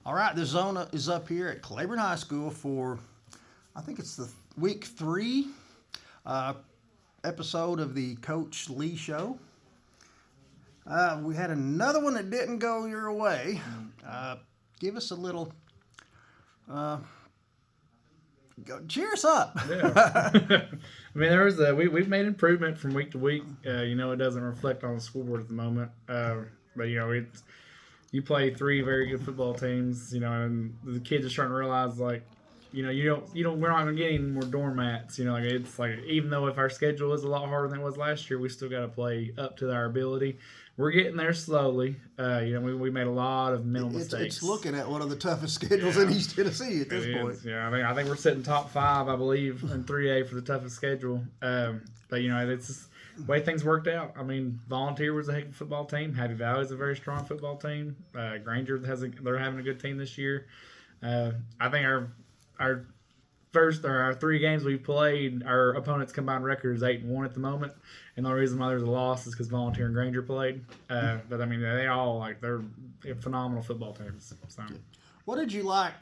All right, the zone is up here at Claiborne High School for, I think it's the week 3 episode of the Coach Lee Show. We had another one that didn't go your way. Give us a little, cheer us up. Yeah. I mean, we've made improvement from week to week. It doesn't reflect on the scoreboard at the moment. But you play 3 very good football teams, and the kids are starting to realize, like, we're not going to get any more doormats. It's like, even though if our schedule is a lot harder than it was last year, we still got to play up to our ability. We're getting there slowly. We made a lot of mental mistakes. It's looking at one of the toughest schedules in East Tennessee at this point. Yeah, I think we're sitting top 5, I believe, in 3A for the toughest schedule. But it's just the way things worked out. I mean, Volunteer was a heck of a football team. Happy Valley is a very strong football team. Granger they're having a good team this year. I think our 3 games we've played, our opponents' combined record is 8-1 at the moment, and the only reason why there's a loss is because Volunteer and Granger played. But I mean, they all they're phenomenal football teams. So, what did you like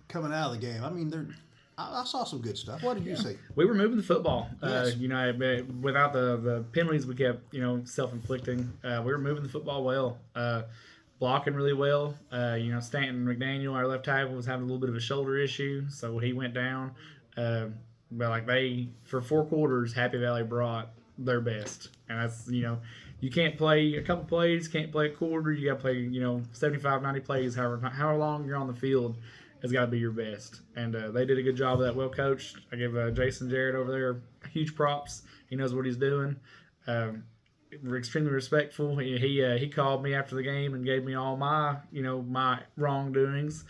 coming out of the game? I mean, I saw some good stuff. What did you see? We were moving the football. Yes. Without the penalties we kept, self-inflicting. We were moving the football well. Blocking really well. Stanton McDaniel, our left tackle, was having a little bit of a shoulder issue, so he went down. But for 4 quarters, Happy Valley brought their best, and that's you can't play a couple plays, can't play a quarter. You got to play 75, 90 plays. However long you're on the field, has got to be your best. And they did a good job of that. Well coached. I give Jason Jarrett over there huge props. He knows what he's doing. We're extremely respectful. He called me after the game and gave me all my my wrongdoings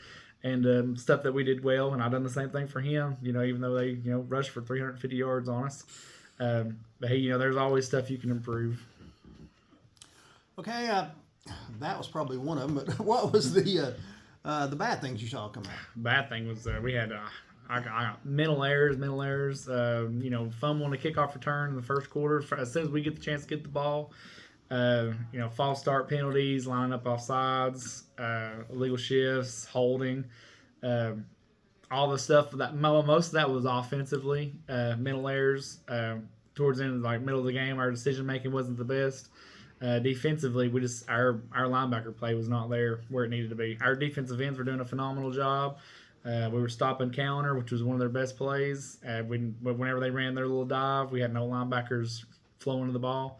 and stuff that we did well, and I done the same thing for him. Even though they rushed for 350 yards on us, but there's always stuff you can improve. Okay, that was probably one of them. But what was the bad things you saw come out? Bad thing was we had. I got mental errors, fumbling a kickoff return in the first quarter. As soon as we get the chance to get the ball, false start penalties, lining up off sides, illegal shifts, holding, all the stuff that most of that was offensively. Mental errors towards the end, middle of the game, our decision making wasn't the best. Defensively, our linebacker play was not there where it needed to be. Our defensive ends were doing a phenomenal job. We were stopping counter, which was one of their best plays. Whenever they ran their little dive, we had no linebackers flowing to the ball.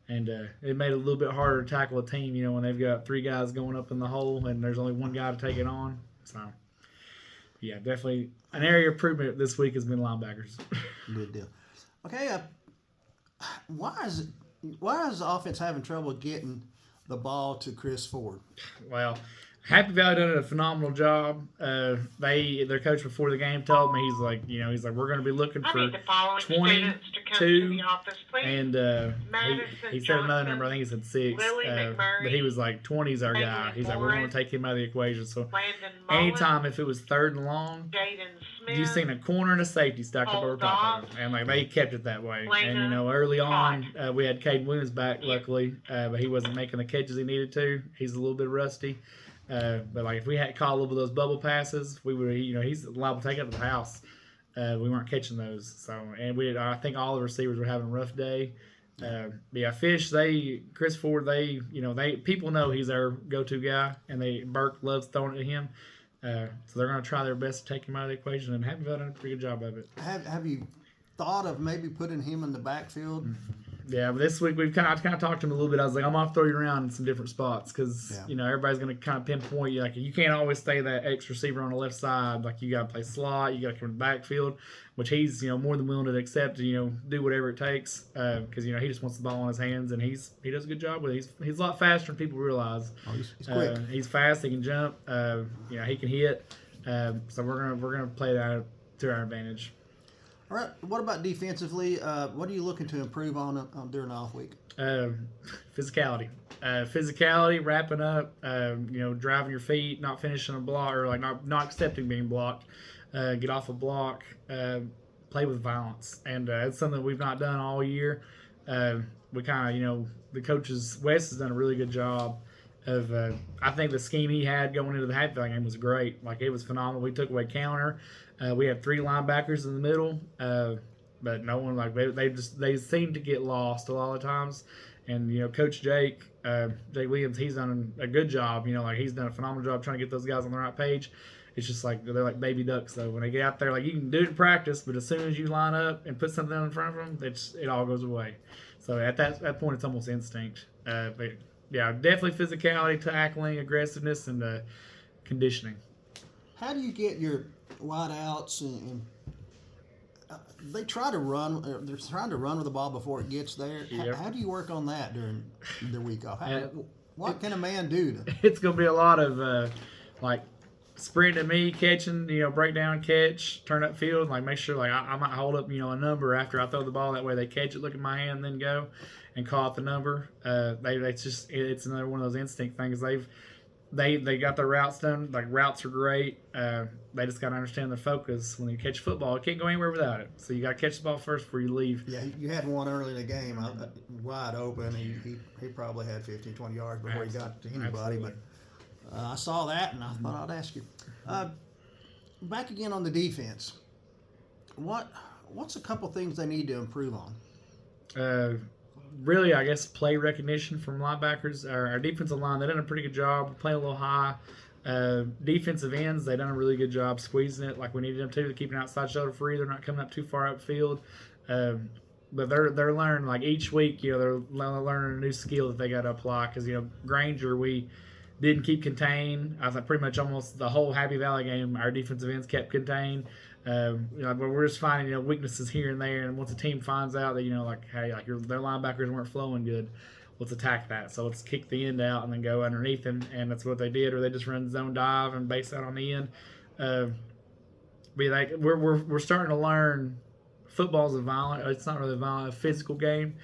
And it made it a little bit harder to tackle a team, when they've got 3 guys going up in the hole and there's only 1 guy to take it on. So, yeah, definitely an area of improvement this week has been linebackers. Good deal. Okay, why is the offense having trouble getting the ball to Chris Ford? Well, Happy Valley done a phenomenal job. Their coach before the game told me, he's like, we're going to be looking for 22, and he said another number. I think he said 6, but he was like 20's our guy. He's like, we're going to take him out of the equation. So anytime if it was 3rd and long, you seen a corner and a safety stacked up over top of him, and they kept it that way. And early on, we had Caden Williams back, luckily, but he wasn't making the catches he needed to. He's a little bit rusty. But if we had caught a little bit of those bubble passes, we would he's liable to take it to the house. We weren't catching those, I think all the receivers were having a rough day. Fish, Chris Ford, people know he's our go-to guy, and Burke loves throwing it at him. So they're going to try their best to take him out of the equation, and Happy Valley done a pretty good job of it. Have you thought of maybe putting him in the backfield? Mm-hmm. Yeah, but this week I kind of talked to him a little bit. I was like, I'm going to throw you around in some different spots because, everybody's going to kind of pinpoint you. You can't always stay that X receiver on the left side. You got to play slot. You got to come in the backfield, which he's, more than willing to accept to, do whatever it takes because, he just wants the ball in his hands, and he does a good job with it. He's a lot faster than people realize. Oh, he's quick. He's fast. He can jump. He can hit. So we're gonna play that to our advantage. All right. What about defensively? What are you looking to improve on during the off week? Physicality. Physicality, wrapping up, driving your feet, not finishing a block, or not accepting being blocked. Get off a block. Play with violence. And it's something that we've not done all year. We kind of, the coaches, Wes has done a really good job I think the scheme he had going into the Happy Valley game was great. Like, it was phenomenal. We took away counter. We had 3 linebackers in the middle, but no one, like, they seem to get lost a lot of times. And, Coach Jake Williams, he's done a good job. Like, he's done a phenomenal job trying to get those guys on the right page. It's just like they're like baby ducks, though. When they get out there, like, you can do it in practice, but as soon as you line up and put something in front of them, it all goes away. So at that point, it's almost instinct. But yeah, definitely physicality, tackling, aggressiveness, and conditioning. How do you get your wideouts and they try to run? They're trying to run with the ball before it gets there. Yep. How do you work on that during the week off? What can a man do? It's going to be a lot of like sprinting me, catching, break down, catch, turn up field, like make sure like I might hold up, a number after I throw the ball. That way they catch it, look at my hand, then go and call out the number. It's another one of those instinct things. They got their routes done. Like, routes are great. They just got to understand the focus. When you catch football, you can't go anywhere without it. So you got to catch the ball first before you leave. Yeah, you had one early in the game, wide open. He probably had 15, 20 yards before he got to anybody. Absolutely. But I saw that, and I thought I'd ask you. Back again on the defense. What's a couple things they need to improve on? Really, I guess, play recognition from linebackers. Our defensive line, they done a pretty good job. We're playing a little high. Defensive ends, they done a really good job squeezing it like we needed them to keep an outside shoulder free. They're not coming up too far upfield. But they're learning, like, each week, they're learning a new skill that they got to apply. Because, Granger, we didn't keep contained. I think pretty much almost the whole Happy Valley game, our defensive ends kept contained. But we're just finding, weaknesses here and there. And once the team finds out that, like, hey, like, their linebackers weren't flowing good, let's attack that. So let's kick the end out and then go underneath him. And that's what they did, or they just run zone dive and base out on the end. We're starting to learn football's it's not really a physical game.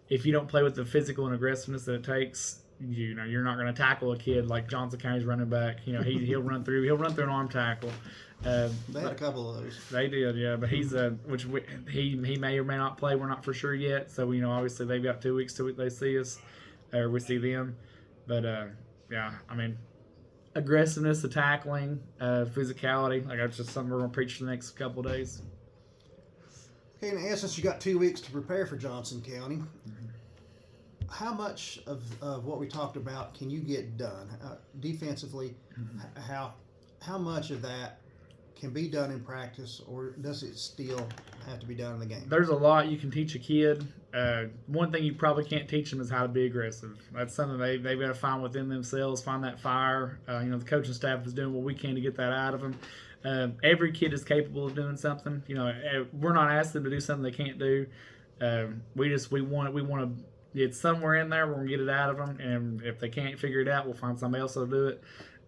If you don't play with the physical and aggressiveness that it takes, you're not going to tackle a kid like Johnson County's running back. He'll run through an arm tackle. They had a couple of those. They did, yeah. But he's he may or may not play. We're not for sure yet. So obviously they've got 2 weeks till they see us, or we see them. But yeah, I mean, aggressiveness, the tackling, physicality. Like, that's just something we're gonna preach for the next couple of days. Okay, in essence, you got 2 weeks to prepare for Johnson County. Mm-hmm. How much of what we talked about can you get done defensively? Mm-hmm. How much of that can be done in practice, or does it still have to be done in the game? There's a lot you can teach a kid. One thing you probably can't teach them is how to be aggressive. That's something they've got to find within themselves, find that fire. The coaching staff is doing what we can to get that out of them. Every kid is capable of doing something. We're not asking them to do something they can't do. We want to. It's somewhere in there. We're gonna get it out of them, and if they can't figure it out, we'll find somebody else that'll do it.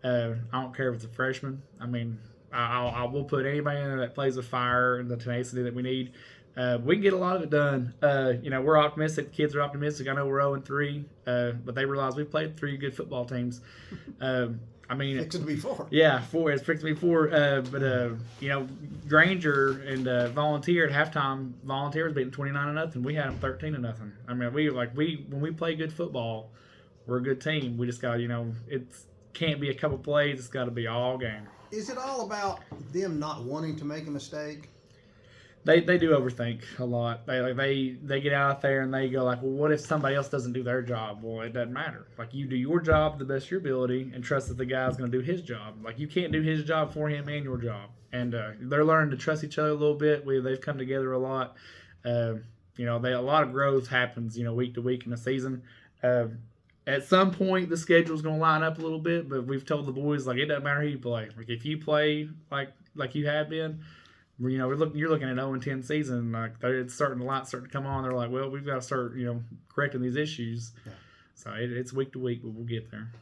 I don't care if it's a freshman. I mean, I will put anybody in there that plays with fire and the tenacity that we need. We can get a lot of it done. We're optimistic. The kids are optimistic. I know we're 0-3, but they realize we've played 3 good football teams. I mean, fixing to be 4. Yeah, 4. It's fixing to be 4. Granger and Volunteer at halftime. Volunteer was beating 29-0. We had them 13-0. I mean, when we play good football, we're a good team. We just got it can't be a couple plays. It's got to be all game. Is it all about them not wanting to make a mistake? They do overthink a lot. They get out there and they go like, well, what if somebody else doesn't do their job? Well, it doesn't matter. Like, you do your job to the best of your ability and trust that the guy's going to do his job. Like, you can't do his job for him and your job. And they're learning to trust each other a little bit. They've come together a lot. A lot of growth happens, week to week in the season. At some point, the schedule's going to line up a little bit, but we've told the boys, like, it doesn't matter who you play. Like, if you play like you have been, you're looking at 0-10 season. Like, it's starting to come on. They're like, well, we've got to start, correcting these issues. Yeah. So it's week to week, but we'll get there.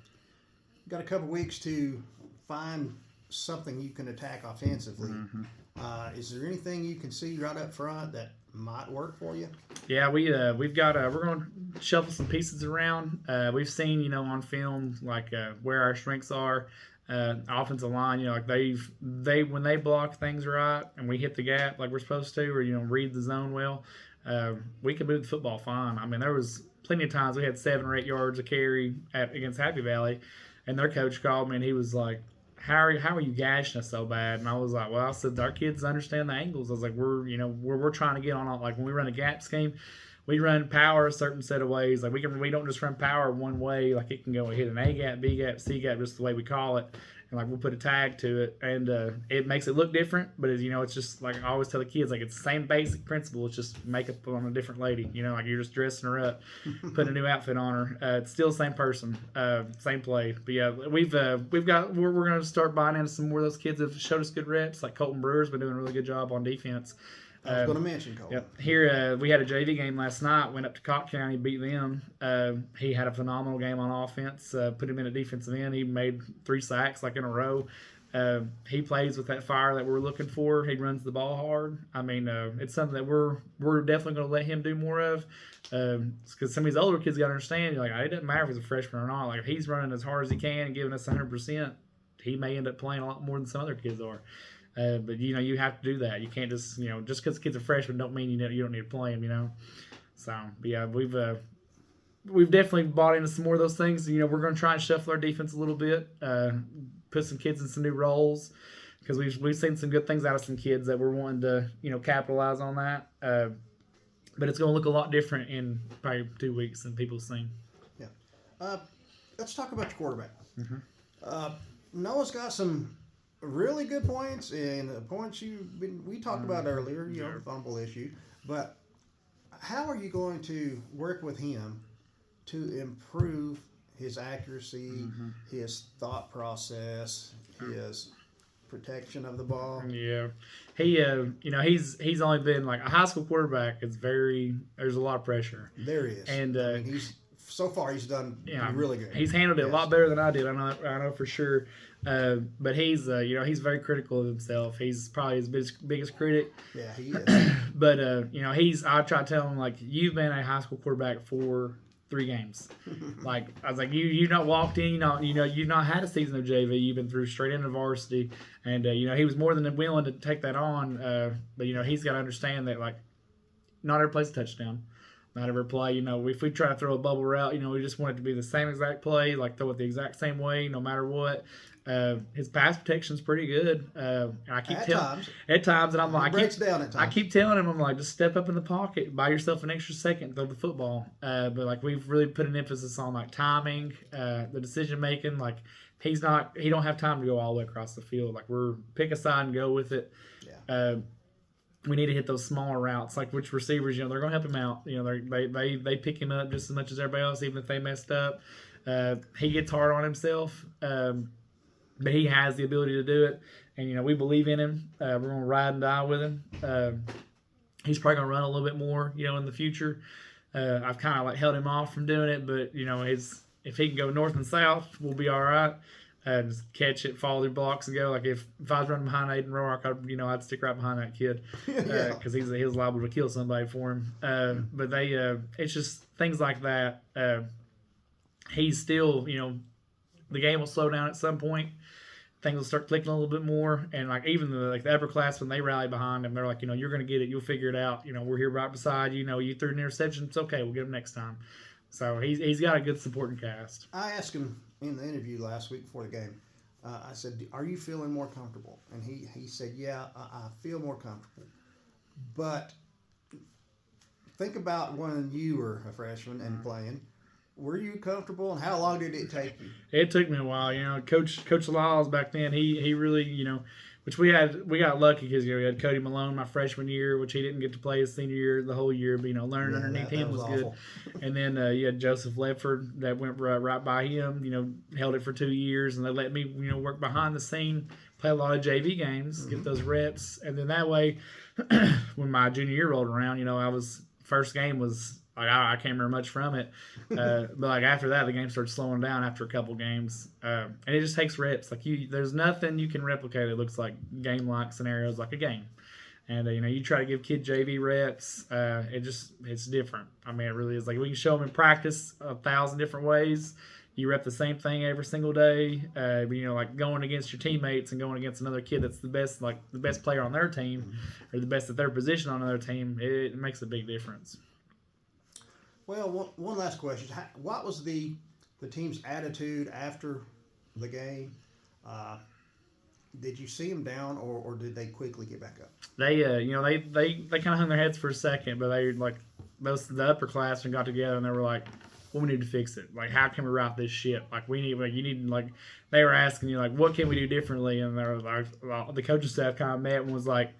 Got a couple weeks to find something you can attack offensively. Mm-hmm. Is there anything you can see right up front that might work for you? Yeah, we're going to shuffle some pieces around. We've seen, on film, like where our strengths are. Offensive line, like when they block things right and we hit the gap like we're supposed to, or read the zone well, we could move the football fine. I mean, there was plenty of times we had 7 or 8 yards of carry against Happy Valley, and their coach called me and he was like, how are you gashing us so bad? And I was like, well, I said, our kids understand the angles. I was like, we're trying to get on, like when we run a gap scheme, we run power a certain set of ways. Like we don't just run power one way. Like it can go hit an A gap, B gap, C gap, just the way we call it. And like we'll put a tag to it, and it makes it look different. But it's just like I always tell the kids, like it's the same basic principle. It's just makeup on a different lady. Like you're just dressing her up, putting a new outfit on her. It's still the same person, same play. But yeah, we're gonna start buying into some more of those kids that have showed us good reps. Like Colton Brewer's been doing a really good job on defense. I was going to mention Cole. Yep. Here, we had a JV game last night. Went up to Cott County, beat them. He had a phenomenal game on offense. Put him in a defensive end. He made 3 sacks like in a row. He plays with that fire that we're looking for. He runs the ball hard. I mean, it's something that we're definitely going to let him do more of. Because some of these older kids got to understand. Like it doesn't matter if he's a freshman or not. Like if he's running as hard as he can and giving us 100%, he may end up playing a lot more than some other kids are. But you have to do that. You can't just just because kids are freshmen don't mean you don't need to play them. So but yeah, we've definitely bought into some more of those things. We're going to try and shuffle our defense a little bit, put some kids in some new roles because we've seen some good things out of some kids that we're wanting to capitalize on that. But it's going to look a lot different in probably 2 weeks than people seen. Yeah. Let's talk about your quarterback. Mm-hmm. Noah's got some really good points, and the points we talked about earlier, the fumble issue. But how are you going to work with him to improve his accuracy, his thought process, his protection of the ball? Yeah, he he's only been like a high school quarterback. There's a lot of pressure. There is, and so far he's done really good. He's handled it a lot better than I did. I know for sure. But he's he's very critical of himself. He's probably his biggest critic. Yeah, he is. But I try to tell him like you've been a high school quarterback for 3 games. Like I was like you not walked in, you've not had a season of JV. You've been through straight into varsity, and he was more than willing to take that on. But he's got to understand that like not every play's a touchdown. Not every play, if we try to throw a bubble route, we just want it to be the same exact play, like throw it the exact same way, no matter what. His pass protection's pretty good. I keep at times, and I'm like, I keep telling him, I'm like, just step up in the pocket, buy yourself an extra second, throw the football. But like we've really put an emphasis on like timing, the decision making. Like he don't have time to go all the way across the field. Like we're pick a side and go with it. Yeah. We need to hit those smaller routes, like which receivers, they're going to help him out. They pick him up just as much as everybody else, even if they messed up. He gets hard on himself, but he has the ability to do it, and we believe in him. We're going to ride and die with him. He's probably going to run a little bit more, in the future. I've kind of like held him off from doing it, but if he can go north and south, we'll be all right. Just catch it, follow their blocks, and go. Like if I was running behind Aiden Roark, I'd stick right behind that kid because he's liable to kill somebody for him. But it's just things like that. He's still, the game will slow down at some point. Things will start clicking a little bit more, and like even the upperclassmen, they rally behind him. They're like, you're going to get it, you'll figure it out. We're here right beside you. You threw an interception, it's okay, we'll get him next time. So he's got a good supporting cast. I asked him in the interview last week before the game. I said, "Are you feeling more comfortable?" And he said, "Yeah, I feel more comfortable." But think about when you were a freshman and playing. Were you comfortable, and how long did it take you? It took me a while. Coach Lyles back then, he really, which we got lucky because we had Cody Malone my freshman year, which he didn't get to play his senior year the whole year, but learning underneath him was good. And then you had Joseph Ledford that went right by him, held it for 2 years, and they let me work behind the scene, play a lot of JV games, get those reps, and then that way when my junior year rolled around, first game was like I can't remember much from it, but like after that the game started slowing down after a couple games, and it just takes reps. Like there's nothing you can replicate. It looks like game-like scenarios like a game, and you try to give kid JV reps, it's different. I mean, it really is. Like we can show them in practice 1,000 different ways. you rep the same thing every single day. Like going against your teammates and going against another kid that's the best player on their team, or the best at their position on their team. It makes a big difference. Well, one last question: what was the team's attitude after the game? Did you see them down, or did they quickly get back up? They kind of hung their heads for a second, but they the upperclassmen got together and they were like, well, we need to fix it. Like, how can we right this ship? Like, you need, they were asking you, like, what can we do differently? And they were like, well, the coaching staff kind of met and was like,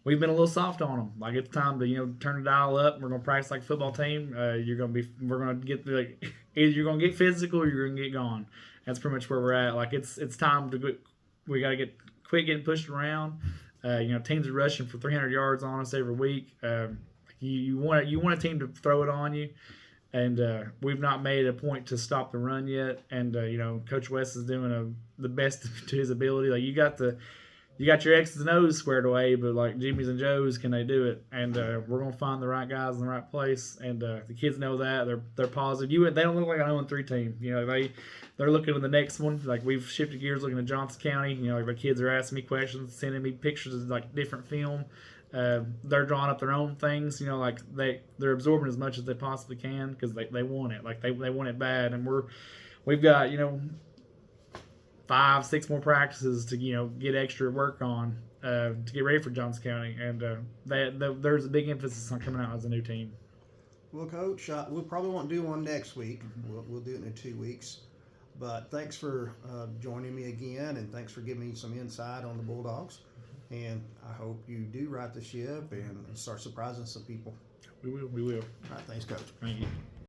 we've been a little soft on them. Like, it's time to, turn the dial up. We're going to practice like a football team. We're going to get, either you're going to get physical or you're going to get gone. That's pretty much where we're at. Like, it's time to we got to quit getting pushed around. Teams are rushing for 300 yards on us every week. You want a team to throw it on you. And we've not made a point to stop the run yet. And Coach West is doing the best to his ability. Like, you got your X's and O's squared away, but like Jimmy's and Joe's, can they do it? And we're gonna find the right guys in the right place. And the kids know that they're positive. They don't look like an 0-3 team. They're looking at the next one. Like, we've shifted gears, looking at Johnson County. The kids are asking me questions, sending me pictures of like different film. They're drawing up their own things, they're absorbing as much as they possibly can because they want it. Like, they want it bad. And we've got 5-6 more practices to get extra work on to get ready for Johnson County. And there's a big emphasis on coming out as a new team. Well, Coach, we'll probably won't do one next week. We'll do it in 2 weeks. But thanks for joining me again, and thanks for giving me some insight on the Bulldogs. And I hope you do right the ship and start surprising some people. We will. All right, thanks, Coach. Thank you.